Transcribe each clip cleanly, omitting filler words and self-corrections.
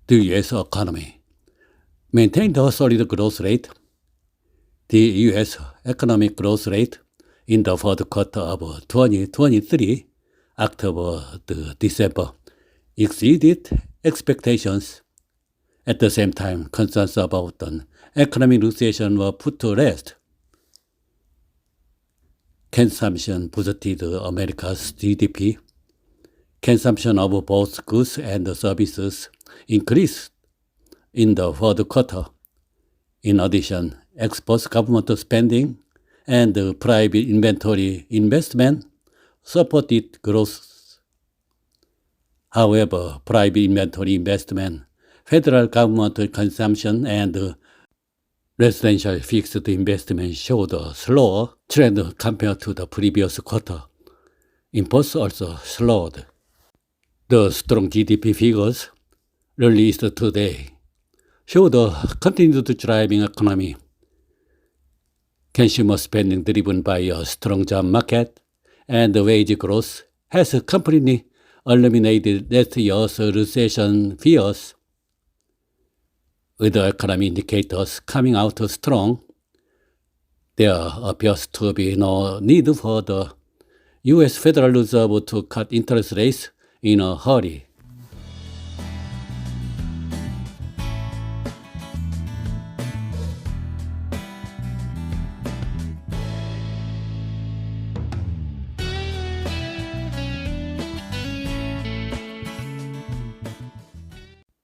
The U.S. economy maintained a solid growth rate. The U.S. economic growth rate in the fourth quarter of 2023, October to December, exceeded expectations. At the same time, concerns about an economic recession were put to rest. Consumption boosted America's GDP. Consumption of both goods and services increased in the fourth quarter. In addition, exports, government spending, and private inventory investment supported growth. However, private inventory investment, federal government consumption, and residential fixed investment showed a slower trend compared to the previous quarter. Imports also slowed. The strong GDP figures released today showed a continued driving economy. Consumer spending driven by a strong job market and wage growth has completely eliminated last year's recession fears. With the economy indicators coming out strong, there appears to be no need for the U.S. Federal Reserve to cut interest rates in a hurry.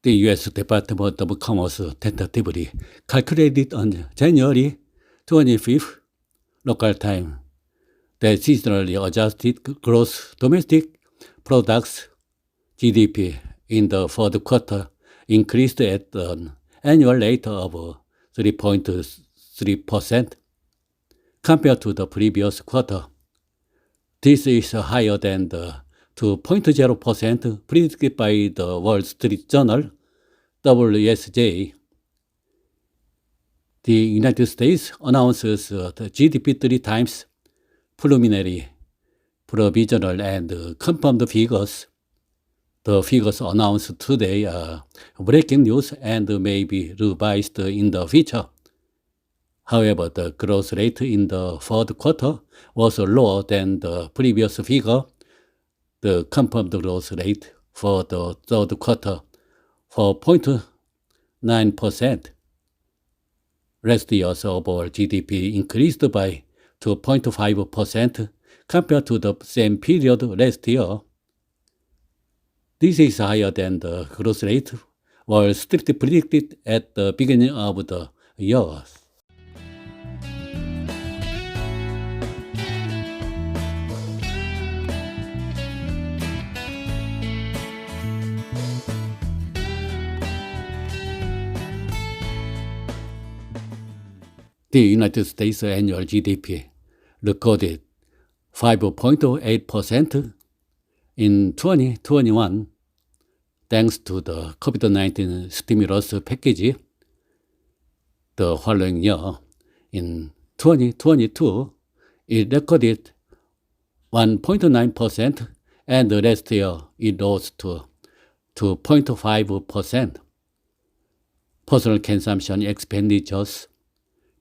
The U.S. Department of Commerce tentatively calculated on January 25th local time that seasonally adjusted gross domestic products GDP in the fourth quarter increased at an annual rate of 3.3% compared to the previous quarter. This is higher than the 2.0% predicted by the Wall Street Journal, WSJ. The United States announces the GDP 3 times preliminary, provisional, and confirmed figures. The figures announced today are breaking news and may be revised in the future. However, the growth rate in the fourth quarter was lower than the previous figure. The confirmed growth rate for the third quarter, 4.9%. Last year's overall GDP increased by 2.5% compared to the same period last year. This is higher than the growth rate Wall Street predicted at the beginning of the year. The United States annual GDP recorded 5.8% in 2021 thanks to the COVID-19 stimulus package. The following year, in 2022, it recorded 1.9%, and last year it rose to 2.5%. Personal consumption expenditures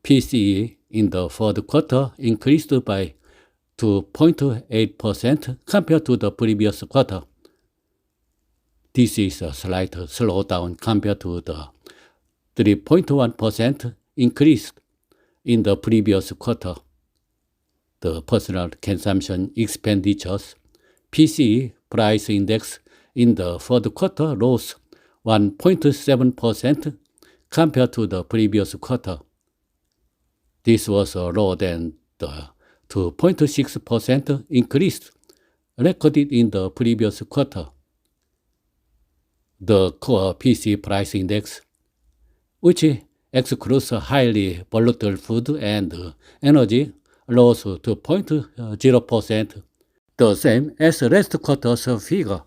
PCE in the fourth quarter increased by 2.8% compared to the previous quarter. This is a slight slowdown compared to the 3.1% increase in the previous quarter. The personal consumption expenditures PCE price index in the fourth quarter rose 1.7% compared to the previous quarter. This was lower than the 2.6% increase recorded in the previous quarter. The core PC price index, which excludes highly volatile food and energy, rose to 2.0%, the same as last quarter's figure.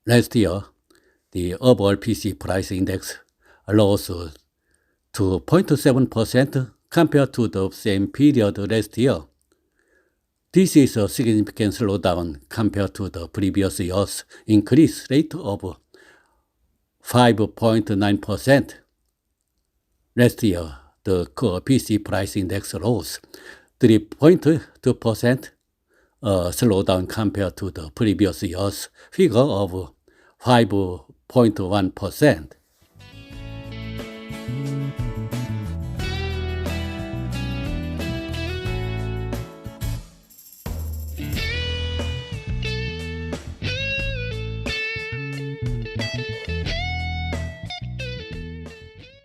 last year, the overall PC price index rose to 0.7% compared to the same period last year. This is a significant slowdown compared to the previous year's increase rate of 5.9%. Last year, the core PC price index rose 3.2%, a slowdown compared to the previous year's figure of 5.1%.